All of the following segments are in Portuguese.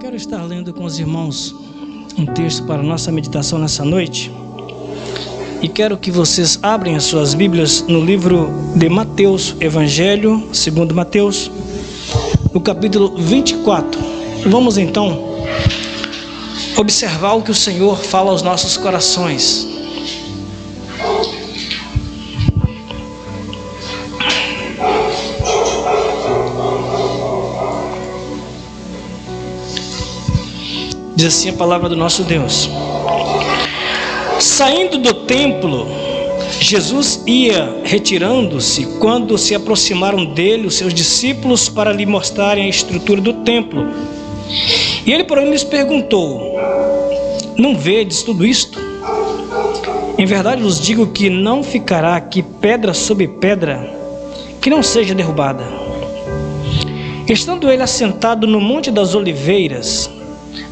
quero estar lendo com os irmãos um texto para a nossa meditação nessa noite. E quero que vocês abrem as suas Bíblias no livro de Mateus, Evangelho segundo Mateus, no capítulo 24. Vamos então observar o que o Senhor fala aos nossos corações. Diz assim a palavra do nosso Deus: saindo do templo, Jesus ia retirando-se quando se aproximaram dele os seus discípulos para lhe mostrarem a estrutura do templo. E ele, porém, lhes perguntou: não vedes tudo isto? Em verdade vos digo que não ficará aqui pedra sobre pedra que não seja derrubada. Estando ele assentado no Monte das Oliveiras,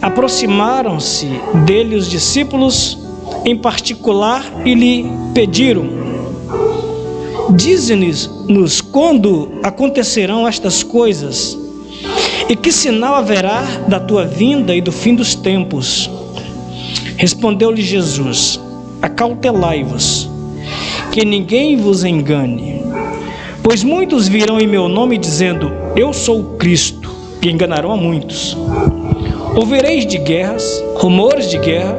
aproximaram-se dele os discípulos em particular e lhe pediram: dize-nos quando acontecerão estas coisas, e que sinal haverá da tua vinda e do fim dos tempos? Respondeu-lhe Jesus: acautelai-vos, que ninguém vos engane, pois muitos virão em meu nome dizendo: eu sou o Cristo, e enganarão a muitos. Ouvireis de guerras, rumores de guerra,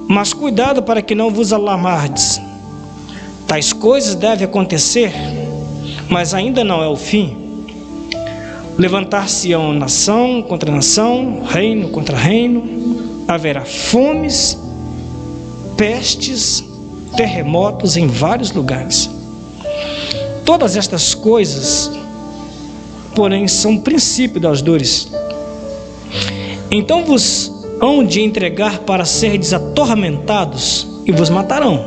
mas cuidado para que não vos alarmardes. Tais coisas devem acontecer, mas ainda não é o fim. Levantar-se-ão nação contra nação, reino contra reino, haverá fomes, pestes, terremotos em vários lugares. Todas estas coisas, porém, são princípio das dores. Então vos hão de entregar para serdes atormentados e vos matarão.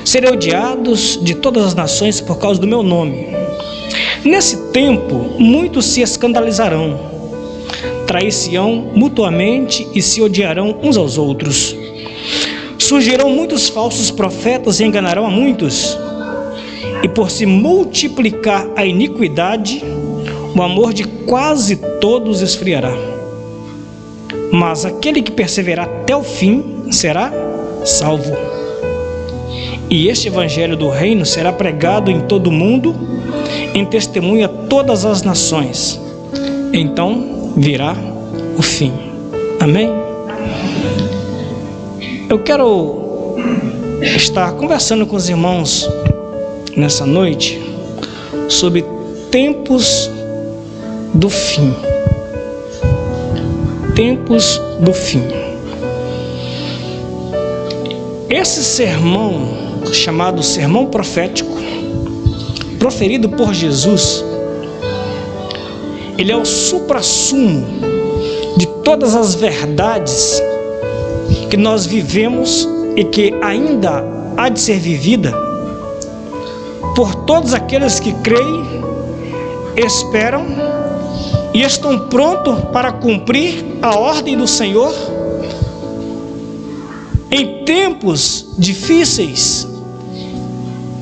Serei odiados de todas as nações por causa do meu nome. Nesse tempo, muitos se escandalizarão, trair-se-ão mutuamente e se odiarão uns aos outros. Surgirão muitos falsos profetas e enganarão a muitos. E por se multiplicar a iniquidade, o amor de quase todos esfriará. Mas aquele que perseverar até o fim será salvo. E este evangelho do reino será pregado em todo o mundo, em testemunho a todas as nações. Então virá o fim. Amém? Eu quero estar conversando com os irmãos nessa noite sobre tempos do fim. Tempos do fim. Esse sermão, chamado sermão profético, proferido por Jesus, ele é o suprassumo de todas as verdades que nós vivemos e que ainda há de ser vivida por todos aqueles que creem, esperam e estão prontos para cumprir a ordem do Senhor em tempos difíceis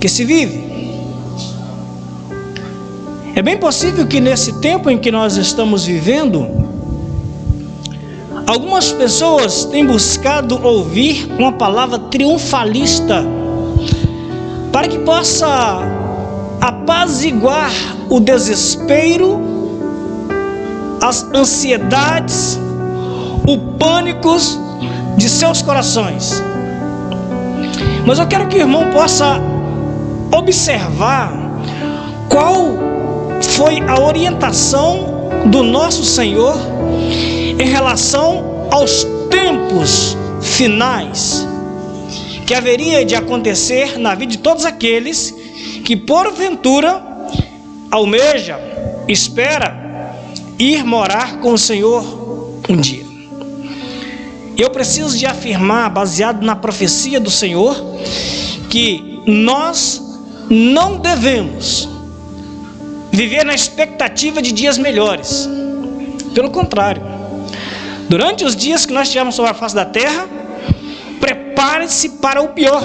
que se vive. É bem possível que nesse tempo em que nós estamos vivendo, algumas pessoas têm buscado ouvir uma palavra triunfalista para que possa apaziguar o desespero, as ansiedades, o pânico de seus corações. Mas eu quero que o irmão possa observar qual foi a orientação do nosso Senhor em relação aos tempos finais que haveria de acontecer na vida de todos aqueles que porventura almeja, espera ir morar com o Senhor um dia. Eu preciso de afirmar, baseado na profecia do Senhor, que nós não devemos viver na expectativa de dias melhores. Pelo contrário, durante os dias que nós estivermos sobre a face da terra, prepare-se para o pior.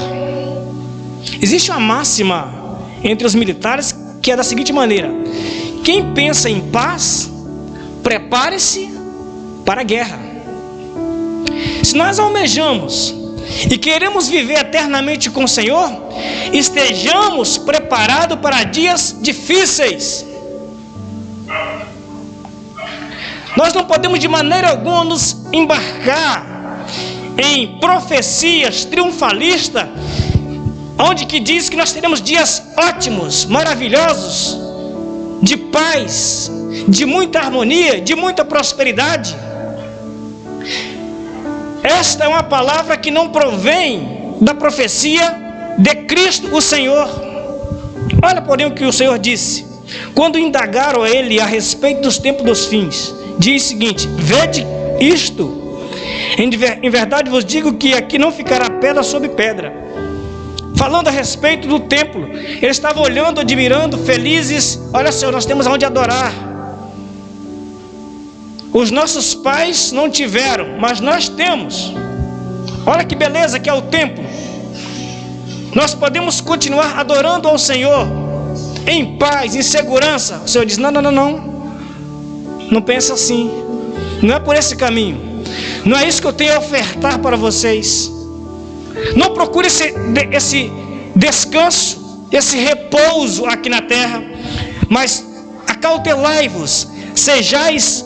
Existe uma máxima entre os militares que é da seguinte maneira: quem pensa em paz, prepare-se para a guerra. Se nós almejamos e queremos viver eternamente com o Senhor, estejamos preparados para dias difíceis. Nós não podemos de maneira alguma nos embarcar em profecias triunfalistas, onde que diz que nós teremos dias ótimos, maravilhosos, de paz, de muita harmonia, de muita prosperidade. Esta é uma palavra que não provém da profecia de Cristo o Senhor. Olha, porém, o que o Senhor disse quando indagaram a ele a respeito dos tempos dos fins. Diz o seguinte: vede isto, em verdade vos digo que aqui não ficará pedra sobre pedra. Falando a respeito do templo, eles estavam olhando, admirando, felizes. Olha, Senhor, nós temos onde adorar. Os nossos pais não tiveram, mas nós temos. Olha que beleza que é o templo. Nós podemos continuar adorando ao Senhor em paz, em segurança. O Senhor diz: não, não, não, não. Não pensa assim. Não é por esse caminho. Não é isso que eu tenho a ofertar para vocês. Não procure esse descanso, esse repouso aqui na terra, mas acautelai-vos, sejais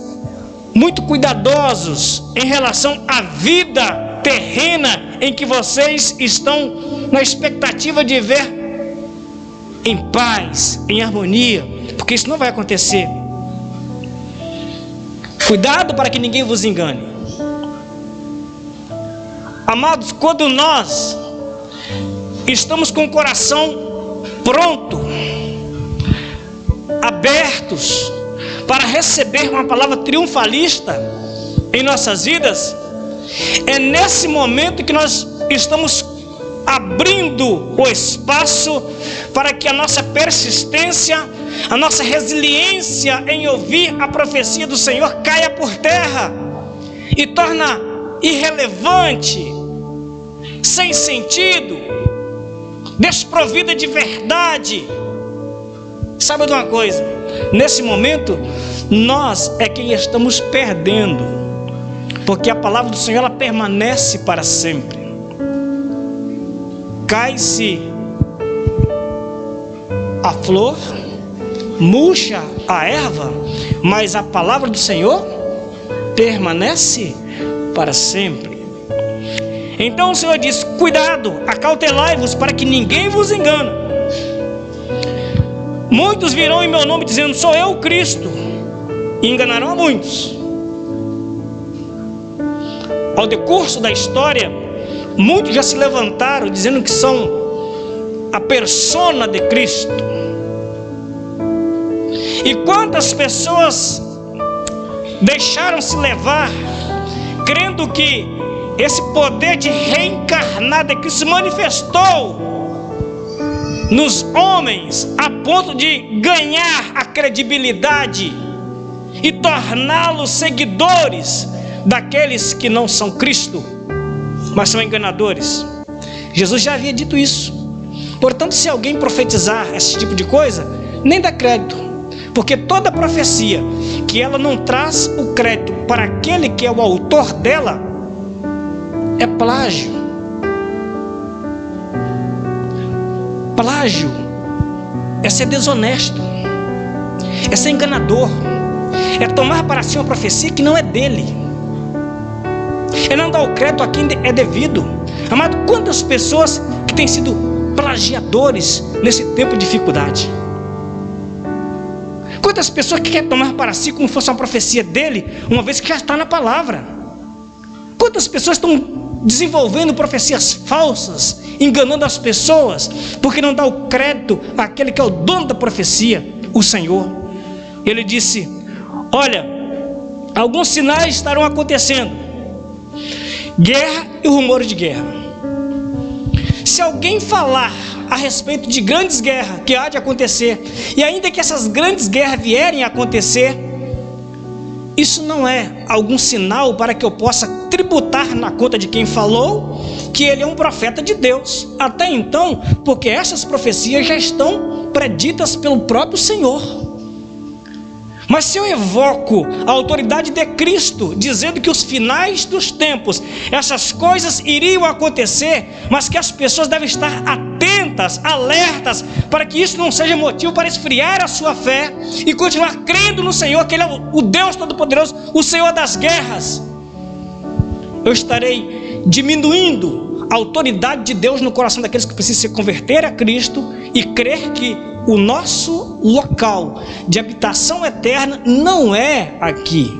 muito cuidadosos em relação à vida terrena em que vocês estão na expectativa de ver em paz, em harmonia, porque isso não vai acontecer. Cuidado para que ninguém vos engane. Amados, quando nós estamos com o coração pronto, abertos para receber uma palavra triunfalista em nossas vidas, é nesse momento que nós estamos abrindo o espaço para que a nossa persistência, a nossa resiliência em ouvir a profecia do Senhor caia por terra e torna irrelevante, sem sentido, desprovida de verdade. Sabe de uma coisa? Nesse momento, nós é quem estamos perdendo, porque a palavra do Senhor, ela permanece para sempre. Cai-se a flor, murcha a erva, mas a palavra do Senhor permanece para sempre. Então o Senhor diz: cuidado, acautelai-vos para que ninguém vos engane. Muitos virão em meu nome dizendo: sou eu o Cristo, e enganarão a muitos. Ao decurso da história, muitos já se levantaram dizendo que são a persona de Cristo. E quantas pessoas deixaram-se levar, crendo que esse poder de reencarnar de Cristo se manifestou nos homens a ponto de ganhar a credibilidade e torná-los seguidores daqueles que não são Cristo, mas são enganadores. Jesus já havia dito isso. Portanto, se alguém profetizar esse tipo de coisa, nem dá crédito, porque toda profecia que ela não traz o crédito para aquele que é o autor dela é plágio. Plágio é ser desonesto, é ser enganador, é tomar para si uma profecia que não é dele, é não dar o crédito a quem é devido. Amado, quantas pessoas que têm sido plagiadores nesse tempo de dificuldade? Quantas pessoas que querem tomar para si como se fosse uma profecia dele, uma vez que já está na palavra? Quantas pessoas estão desenvolvendo profecias falsas, enganando as pessoas, porque não dá o crédito àquele que é o dono da profecia, o Senhor? Ele disse: olha, alguns sinais estarão acontecendo, guerra e rumores de guerra. Se alguém falar a respeito de grandes guerras que há de acontecer, e ainda que essas grandes guerras vierem a acontecer, isso não é algum sinal para que eu possa tributar na conta de quem falou que ele é um profeta de Deus. Até então, porque essas profecias já estão preditas pelo próprio Senhor. Mas se eu evoco a autoridade de Cristo, dizendo que os finais dos tempos, essas coisas iriam acontecer, mas que as pessoas devem estar atentas, alertas, para que isso não seja motivo para esfriar a sua fé e continuar crendo no Senhor, que Ele é o Deus Todo-Poderoso, o Senhor das guerras, eu estarei diminuindo a autoridade de Deus no coração daqueles que precisam se converter a Cristo e crer que o nosso local de habitação eterna não é aqui.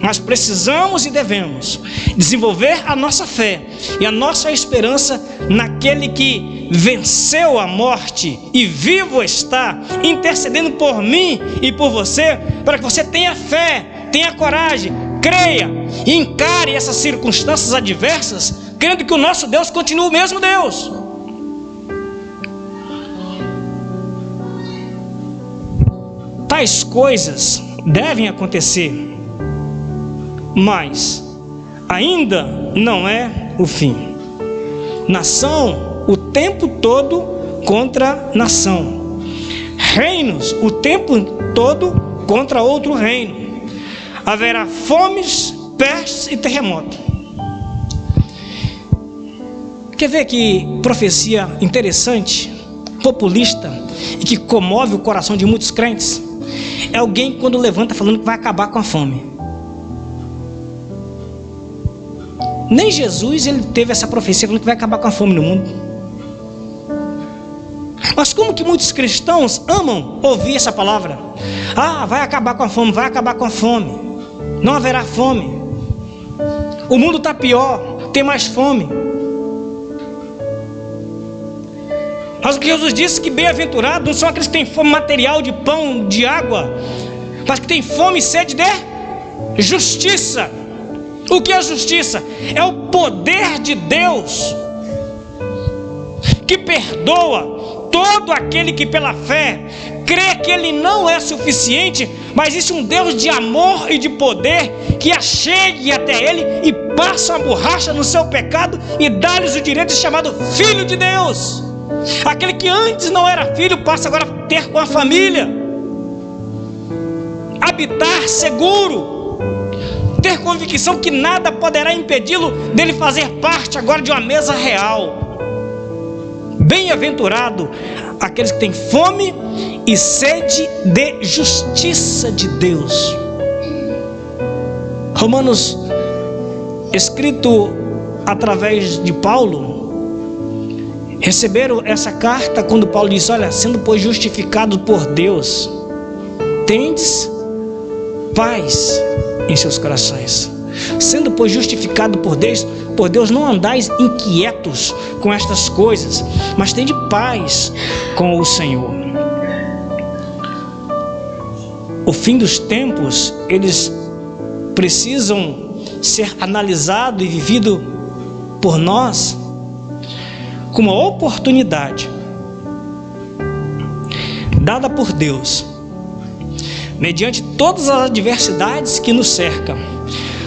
Mas precisamos e devemos desenvolver a nossa fé e a nossa esperança naquele que venceu a morte e vivo está, intercedendo por mim e por você, para que você tenha fé, tenha coragem, creia e encare essas circunstâncias adversas, crendo que o nosso Deus continua o mesmo Deus. Tais coisas devem acontecer, mas ainda não é o fim. Nação o tempo todo contra nação, reinos o tempo todo contra outro reino. Haverá fomes, pestes e terremotos. Quer ver que profecia interessante, populista e que comove o coração de muitos crentes? É alguém quando levanta falando que vai acabar com a fome. Nem Jesus ele teve essa profecia falando que vai acabar com a fome no mundo. Mas como que muitos cristãos amam ouvir essa palavra? Ah, vai acabar com a fome, vai acabar com a fome. Não haverá fome. O mundo está pior, tem mais fome. Mas o que Jesus disse que bem-aventurados não são aqueles que têm fome material de pão, de água, mas que têm fome e sede de justiça. O que é justiça? É o poder de Deus que perdoa todo aquele que pela fé crê que Ele não é suficiente, mas existe um Deus de amor e de poder que achegue até Ele e passa a borracha no seu pecado e dá-lhes o direito de ser chamado Filho de Deus. Aquele que antes não era filho passa agora a ter uma família, habitar seguro, ter convicção que nada poderá impedi-lo dele fazer parte agora de uma mesa real. Bem-aventurado aqueles que têm fome e sede de justiça de Deus. Romanos, escrito através de Paulo, receberam essa carta quando Paulo disse: olha, sendo pois justificado por Deus, tendes paz em seus corações. Sendo pois justificado por Deus, não andais inquietos com estas coisas, mas tende paz com o Senhor. O fim dos tempos, eles precisam ser analisados e vividos por nós como uma oportunidade dada por Deus, mediante todas as adversidades que nos cercam,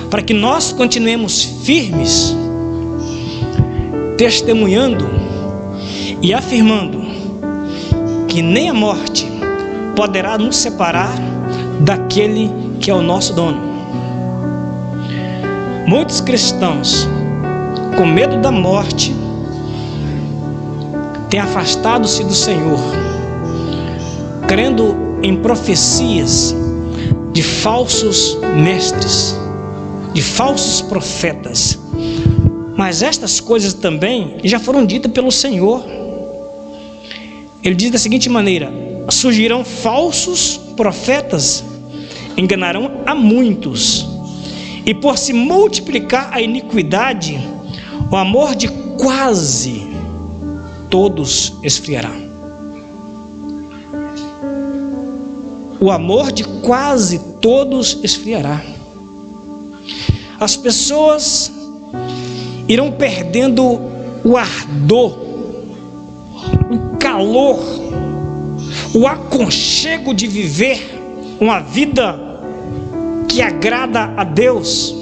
para que nós continuemos firmes, testemunhando e afirmando que nem a morte poderá nos separar daquele que é o nosso dono. Muitos cristãos, com medo da morte, têm afastado-se do Senhor, crendo em profecias de falsos mestres, de falsos profetas. Mas estas coisas também já foram ditas pelo Senhor. Ele diz da seguinte maneira: surgirão falsos profetas, enganarão a muitos, e por se multiplicar a iniquidade, o amor de quase todos esfriará. O amor de quase todos esfriará. As pessoas irão perdendo o ardor, o calor, o aconchego de viver uma vida que agrada a Deus.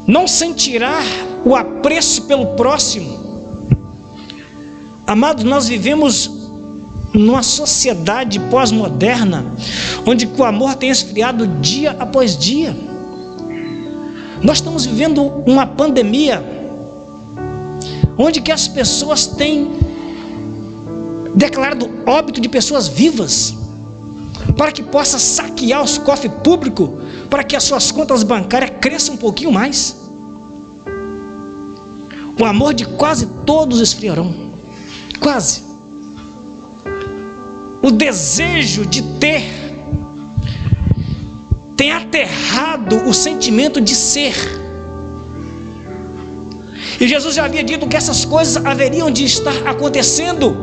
Não sentirá o apreço pelo próximo. Amados, nós vivemos numa sociedade pós-moderna, onde o amor tem esfriado dia após dia. Nós estamos vivendo uma pandemia, onde que as pessoas têm declarado óbito de pessoas vivas, para que possa saquear os cofres públicos, para que as suas contas bancárias cresçam um pouquinho mais. O amor de quase todos esfriarão, quase. O desejo de ter tem aterrado o sentimento de ser. E Jesus já havia dito que essas coisas haveriam de estar acontecendo.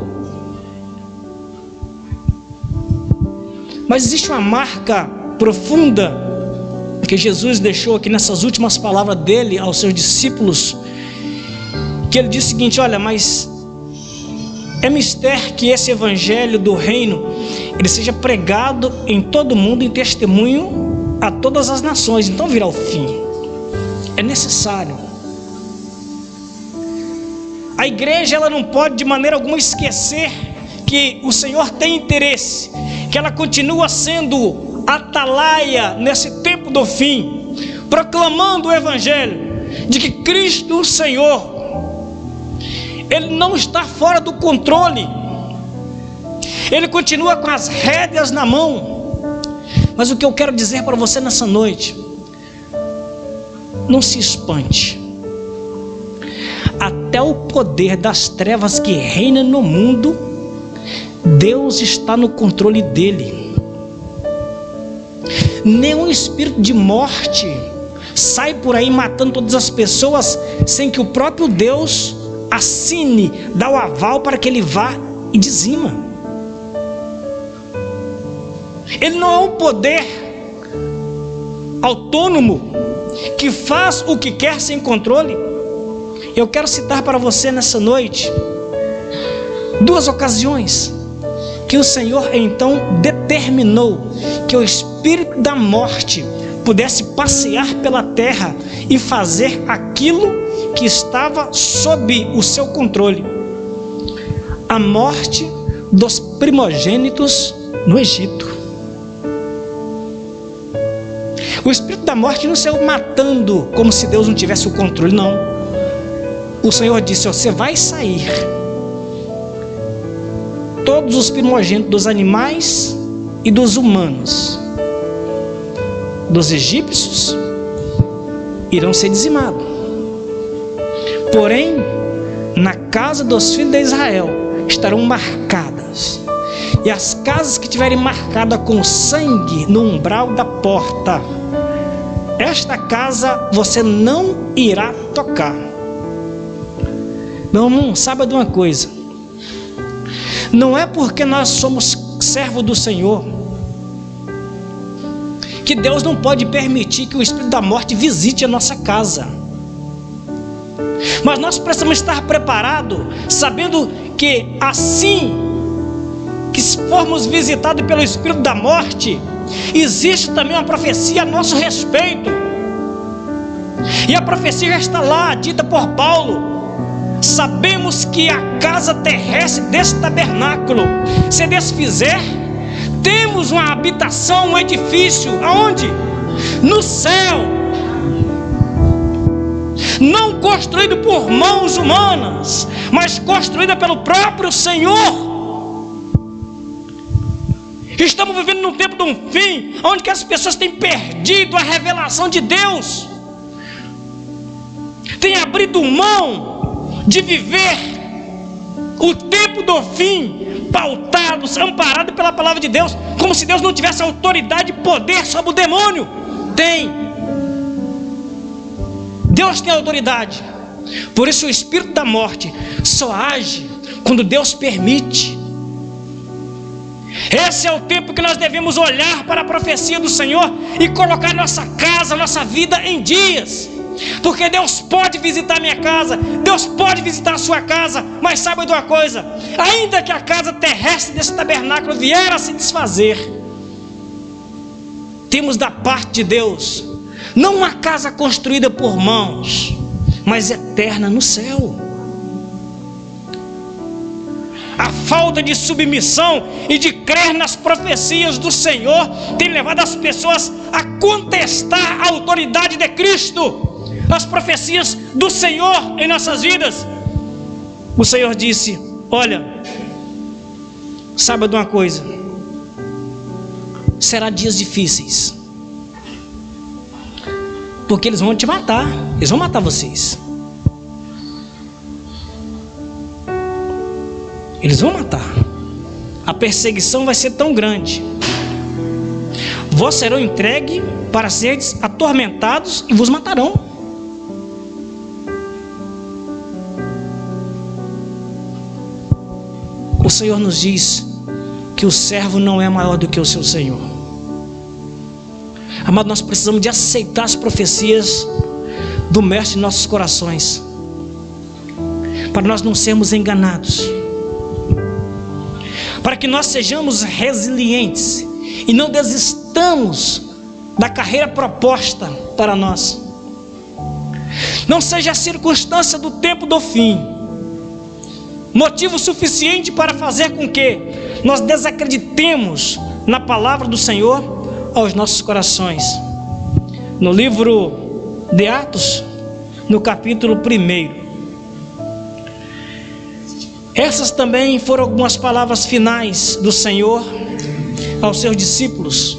Mas existe uma marca profunda que Jesus deixou aqui nessas últimas palavras dele aos seus discípulos, que ele disse o seguinte: olha, mas é mister que esse evangelho do reino ele seja pregado em todo mundo em testemunho a todas as nações, então virá o fim. É necessário. A igreja ela não pode de maneira alguma esquecer que o Senhor tem interesse, que ela continua sendo atalaia nesse tempo do fim, proclamando o evangelho de que Cristo o Senhor, Ele não está fora do controle, Ele continua com as rédeas na mão. Mas o que eu quero dizer para você nessa noite, não se espante. Até o poder das trevas que reina no mundo, Deus está no controle dele. Nenhum espírito de morte sai por aí matando todas as pessoas sem que o próprio Deus assine, dá o aval para que ele vá e dizima. Ele não é um poder autônomo que faz o que quer sem controle. Eu quero citar para você nessa noite duas ocasiões que o Senhor então determinou que o espírito da morte pudesse passear pela terra e fazer aquilo que estava sob o seu controle: a morte dos primogênitos no Egito. O espírito da morte não saiu matando como se Deus não tivesse o controle, não. O Senhor disse: você vai sair. Todos os primogênitos dos animais e dos humanos, dos egípcios, irão ser dizimados. Porém, na casa dos filhos de Israel estarão marcadas. E as casas que tiverem marcada com sangue no umbral da porta, esta casa você não irá tocar. Meu irmão, saiba de uma coisa: não é porque nós somos servos do Senhor que Deus não pode permitir que o espírito da morte visite a nossa casa. Mas nós precisamos estar preparados, sabendo que assim que formos visitados pelo espírito da morte, existe também uma profecia a nosso respeito. E a profecia já está lá, dita por Paulo. Sabemos que a casa terrestre desse tabernáculo se desfizer, temos uma habitação, um edifício, aonde? No céu, não construído por mãos humanas, mas construída pelo próprio Senhor. Estamos vivendo num tempo de um fim, onde que as pessoas têm perdido a revelação de Deus, têm abrido mão de viver o tempo do fim pautados, amparados pela palavra de Deus, como se Deus não tivesse autoridade e poder sobre o demônio. Tem. Deus tem autoridade. Por isso o espírito da morte só age quando Deus permite. Esse é o tempo que nós devemos olhar para a profecia do Senhor e colocar nossa casa, nossa vida em dias. Porque Deus pode visitar minha casa, Deus pode visitar a sua casa, mas saiba de uma coisa: ainda que a casa terrestre desse tabernáculo vier a se desfazer, temos da parte de Deus não uma casa construída por mãos, mas eterna no céu. A falta de submissão e de crer nas profecias do Senhor tem levado as pessoas a contestar a autoridade de Cristo, as profecias do Senhor em nossas vidas. O Senhor disse: olha, saiba de uma coisa, será dias difíceis, porque eles vão te matar, eles vão matar vocês. Eles vão matar. A perseguição vai ser tão grande. Vós serão entregues para seres atormentados e vos matarão. O Senhor nos diz que o servo não é maior do que o seu Senhor. Amado, nós precisamos de aceitar as profecias do Mestre em nossos corações, para nós não sermos enganados, para que nós sejamos resilientes e não desistamos da carreira proposta para nós. Não seja a circunstância do tempo do fim motivo suficiente para fazer com que nós desacreditemos na palavra do Senhor aos nossos corações. No livro de Atos, no capítulo 1, essas também foram algumas palavras finais do Senhor aos seus discípulos.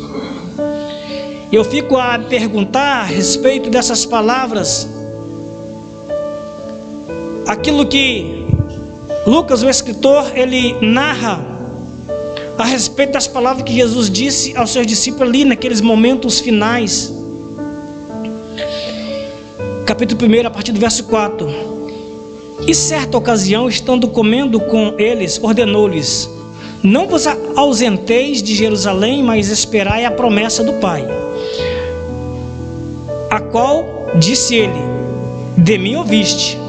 Eu fico a perguntar a respeito dessas palavras, aquilo que Lucas, o escritor, ele narra a respeito das palavras que Jesus disse aos seus discípulos ali naqueles momentos finais. Capítulo 1, a partir do verso 4. E certa ocasião, estando comendo com eles, ordenou-lhes: não vos ausenteis de Jerusalém, mas esperai a promessa do Pai, a qual disse ele: de mim ouviste.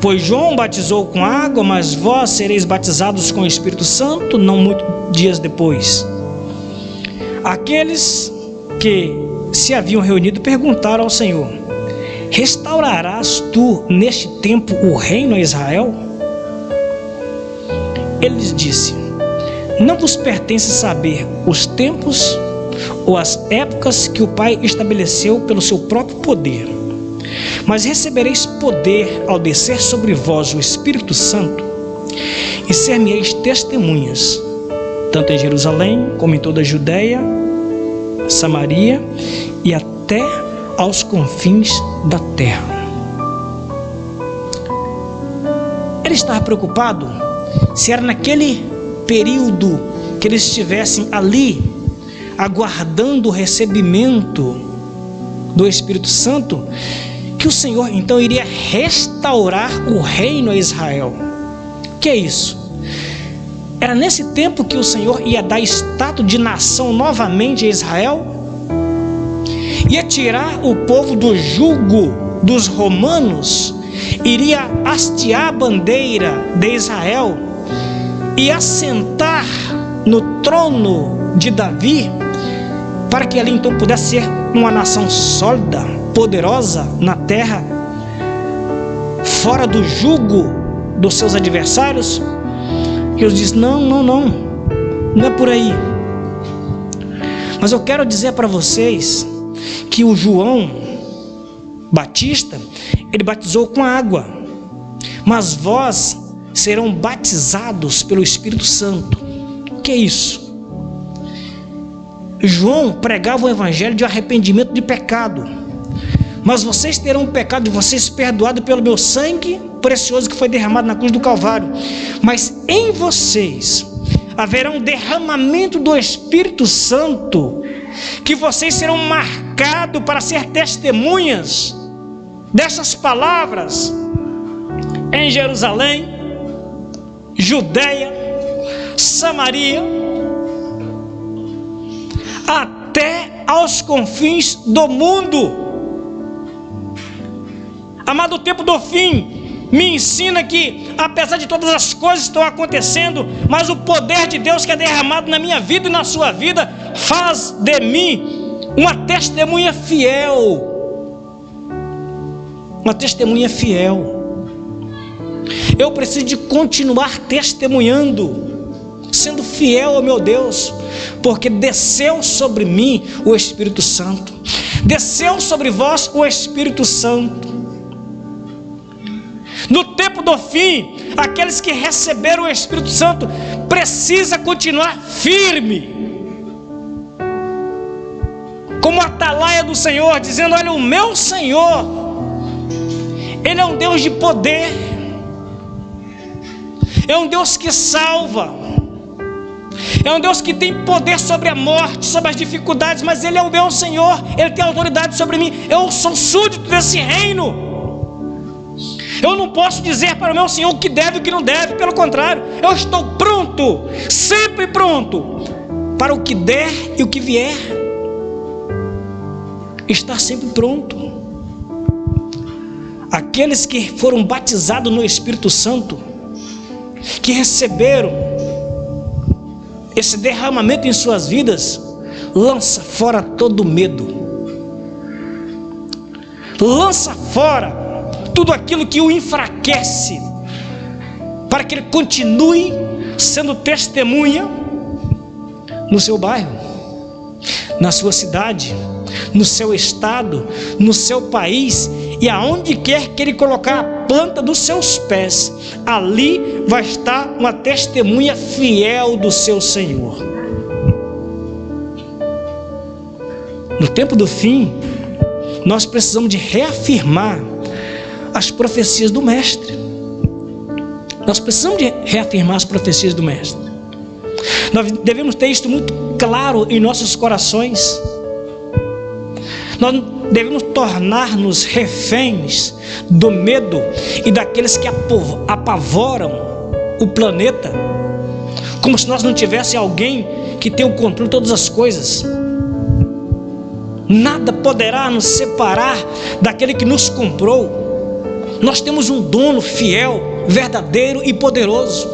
Pois João batizou com água, mas vós sereis batizados com o Espírito Santo não muitos dias depois. Aqueles que se haviam reunido perguntaram ao Senhor: restaurarás tu neste tempo o reino a Israel? Ele lhes disse: não vos pertence saber os tempos ou as épocas que o Pai estabeleceu pelo seu próprio poder, mas recebereis poder ao descer sobre vós o Espírito Santo, e ser-me-eis testemunhas, tanto em Jerusalém como em toda a Judeia, Samaria e até aos confins da terra. Ele estava preocupado se era naquele período que eles estivessem ali aguardando o recebimento do Espírito Santo, que o Senhor então iria restaurar o reino a Israel. Que é isso? Era nesse tempo que o Senhor ia dar status de nação novamente a Israel, ia tirar o povo do jugo dos romanos, iria hastear a bandeira de Israel e assentar no trono de Davi, para que ali então pudesse ser uma nação sólida, poderosa na terra, fora do jugo dos seus adversários. Jesus diz: não é por aí. Mas eu quero dizer para vocês que o João Batista, ele batizou com água, mas vós serão batizados pelo Espírito Santo. O que é isso? João pregava o evangelho de arrependimento de pecado. Mas vocês terão o pecado de vocês perdoado pelo meu sangue precioso que foi derramado na cruz do Calvário. Mas em vocês haverá um derramamento do Espírito Santo, que vocês serão marcados para ser testemunhas dessas palavras em Jerusalém, Judeia, Samaria, até aos confins do mundo. Amado, o tempo do fim me ensina que, apesar de todas as coisas que estão acontecendo, mas o poder de Deus que é derramado na minha vida e na sua vida faz de mim uma testemunha fiel. Uma testemunha fiel. Eu preciso de continuar testemunhando, sendo fiel ao meu Deus, porque desceu sobre mim o Espírito Santo. Desceu sobre vós o Espírito Santo. No tempo do fim, aqueles que receberam o Espírito Santo precisam continuar firme, como atalaia do Senhor, dizendo: olha, o meu Senhor, Ele é um Deus de poder, é um Deus que salva, é um Deus que tem poder sobre a morte, sobre as dificuldades, mas Ele é o meu Senhor, Ele tem autoridade sobre mim. Eu sou súdito desse reino. Eu não posso dizer para o meu Senhor o que deve e o que não deve. Pelo contrário, eu estou pronto, sempre pronto, para o que der e o que vier. Estar sempre pronto. Aqueles que foram batizados no Espírito Santo, que receberam esse derramamento em suas vidas, lança fora todo medo, lança fora tudo aquilo que o enfraquece, para que ele continue sendo testemunha no seu bairro, na sua cidade, no seu estado, no seu país, e aonde quer que ele colocar a planta dos seus pés, ali vai estar uma testemunha fiel do seu Senhor. No tempo do fim, nós precisamos de reafirmar as profecias do Mestre. Nós precisamos de reafirmar as profecias do Mestre. Nós devemos ter isso muito claro em nossos corações. Nós devemos tornar-nos reféns do medo e daqueles que apavoram o planeta, como se nós não tivéssemos alguém que tem o controle de todas as coisas. Nada poderá nos separar daquele que nos comprou. Nós temos um dono fiel, verdadeiro e poderoso.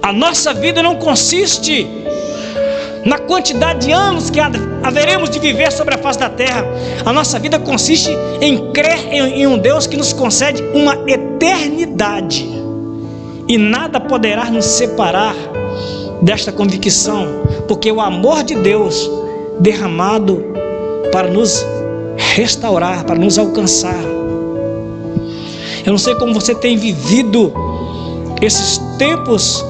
A nossa vida não consiste na quantidade de anos que haveremos de viver sobre a face da terra. A nossa vida consiste em crer em um Deus que nos concede uma eternidade, e nada poderá nos separar desta convicção, porque o amor de Deus derramado para nos restaurar, para nos alcançar. Eu não sei como você tem vivido esses tempos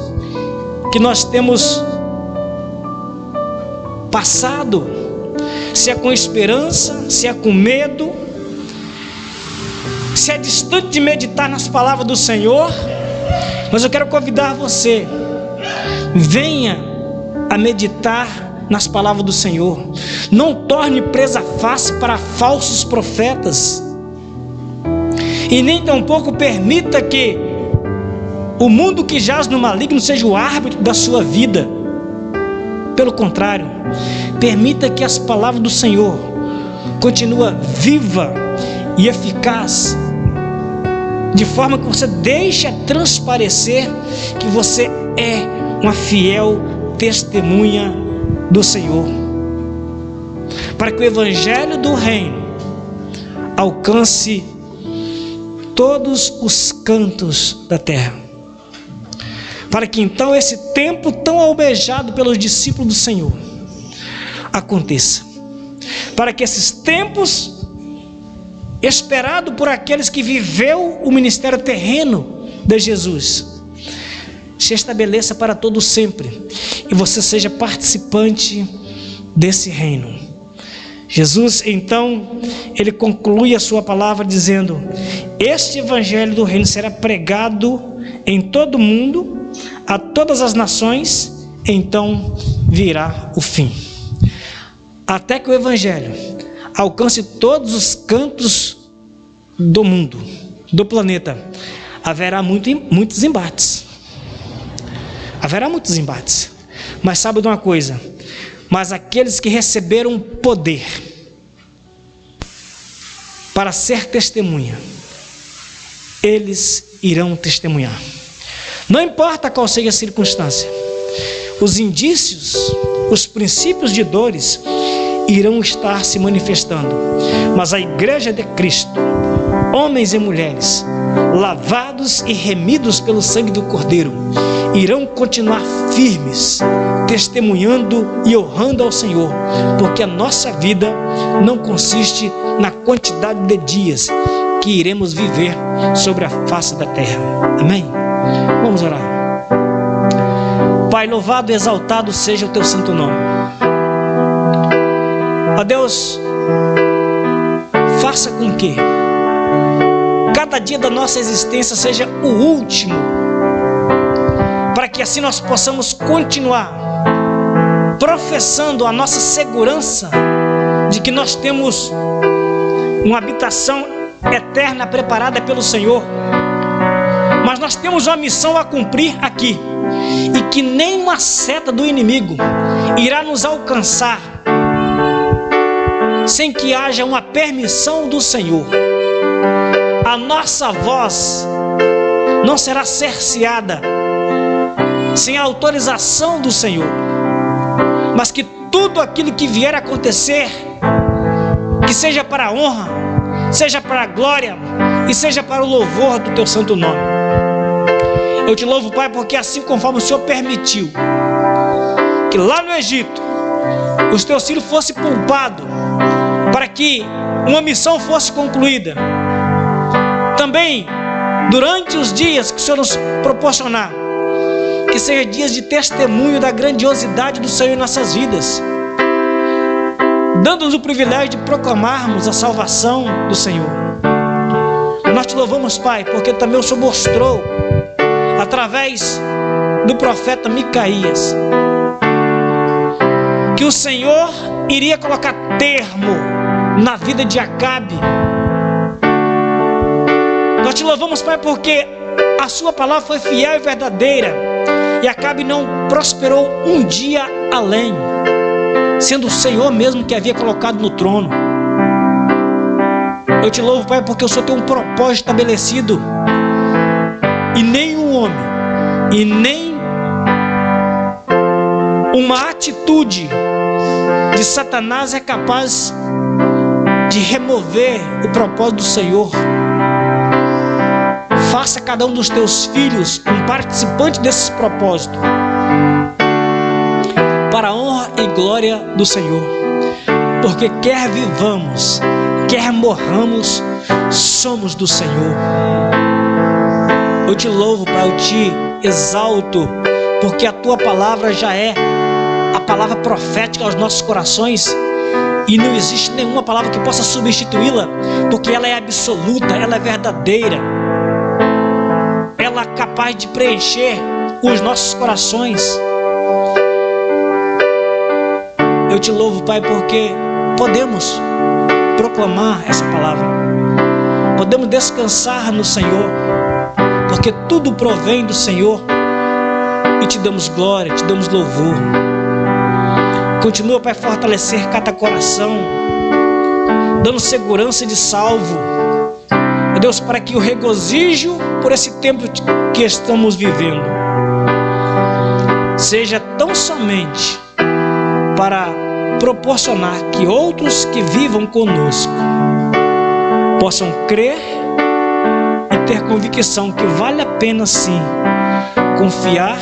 que nós temos passado, se é com esperança, se é com medo, se é distante de meditar nas palavras do Senhor. Mas eu quero convidar você, venha a meditar nas palavras do Senhor. Não torne presa fácil para falsos profetas, e nem tampouco permita que o mundo que jaz no maligno seja o árbitro da sua vida. Pelo contrário, permita que as palavras do Senhor continuem viva e eficaz, de forma que você deixe transparecer que você é uma fiel testemunha do Senhor, para que o Evangelho do Reino alcance todos os cantos da terra, para que então esse tempo tão almejado pelos discípulos do Senhor aconteça, para que esses tempos esperados por aqueles que viveu o ministério terreno de Jesus se estabeleça para todo sempre, e você seja participante desse reino. Jesus então, ele conclui a sua palavra dizendo: este evangelho do reino será pregado em todo o mundo, a todas as nações, então virá o fim. Até que o evangelho alcance todos os cantos do mundo, do planeta, haverá muitos embates. Haverá muitos embates. Mas sabe de uma coisa? Mas aqueles que receberam poder para ser testemunha, eles irão testemunhar. Não importa qual seja a circunstância, os indícios, os princípios de dores irão estar se manifestando, mas a igreja de Cristo, homens e mulheres, lavados e remidos pelo sangue do Cordeiro, irão continuar firmes, testemunhando e honrando ao Senhor, porque a nossa vida não consiste na quantidade de dias que iremos viver sobre a face da terra. Amém? Vamos orar. Pai, louvado e exaltado seja o teu santo nome. Ó Deus, faça com que cada dia da nossa existência seja o último, para que assim nós possamos continuar professando a nossa segurança de que nós temos uma habitação eterna preparada pelo Senhor. Mas nós temos uma missão a cumprir aqui, e que nenhuma seta do inimigo irá nos alcançar sem que haja uma permissão do Senhor. A nossa voz não será cerceada sem a autorização do Senhor, mas que tudo aquilo que vier a acontecer, que seja para a honra, seja para a glória e seja para o louvor do teu santo nome. Eu te louvo, Pai, porque assim conforme o Senhor permitiu que lá no Egito os teus filhos fossem poupados para que uma missão fosse concluída, também durante os dias que o Senhor nos proporcionar, que sejam dias de testemunho da grandiosidade do Senhor em nossas vidas, dando-nos o privilégio de proclamarmos a salvação do Senhor. Nós te louvamos, Pai, porque também o Senhor mostrou através do profeta Micaías que o Senhor iria colocar termo na vida de Acabe. Nós te louvamos, Pai, porque a sua palavra foi fiel e verdadeira, e Acabe não prosperou um dia além, sendo o Senhor mesmo que havia colocado no trono. Eu te louvo, Pai, porque o Senhor tem um propósito estabelecido, e nenhum homem, e nem uma atitude de Satanás é capaz de remover o propósito do Senhor. Faça cada um dos teus filhos um participante desses propósitos, para a honra e glória do Senhor, porque quer vivamos, quer morramos, somos do Senhor. Eu te louvo, Pai, eu te exalto, porque a tua palavra já é a palavra profética aos nossos corações, e não existe nenhuma palavra que possa substituí-la, porque ela é absoluta, ela é verdadeira, ela é capaz de preencher os nossos corações. Eu te louvo, Pai, porque podemos proclamar essa palavra, podemos descansar no Senhor, porque tudo provém do Senhor, e te damos glória, te damos louvor. Continua, Pai, a fortalecer cada coração, dando segurança de salvo, ó Deus, para que o regozijo por esse tempo que estamos vivendo seja tão somente para proporcionar que outros que vivam conosco possam crer e ter convicção que vale a pena sim confiar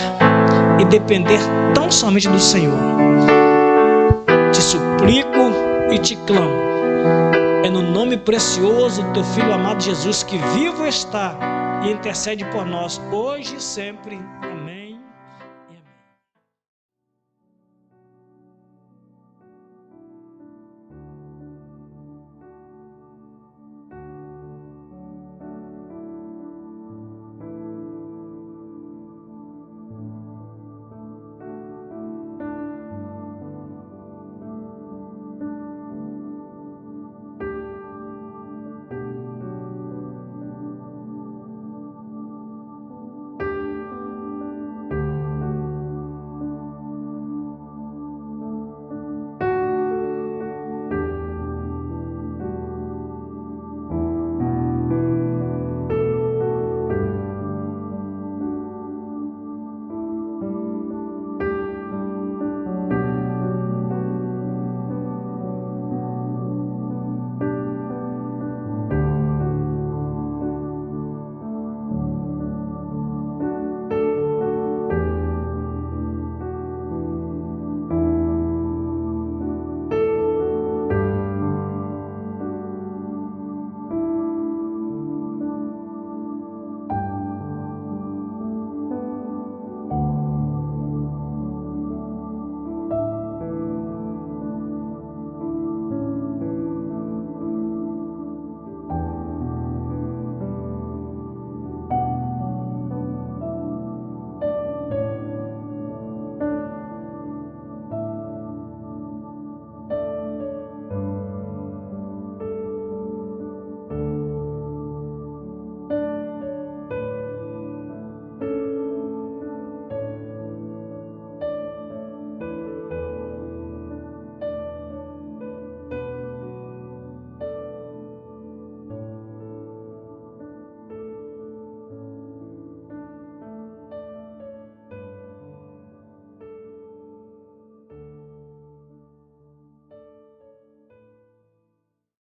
e depender tão somente do Senhor. Te suplico e te clamo, é no nome precioso do teu Filho amado Jesus, que vivo está e intercede por nós hoje e sempre.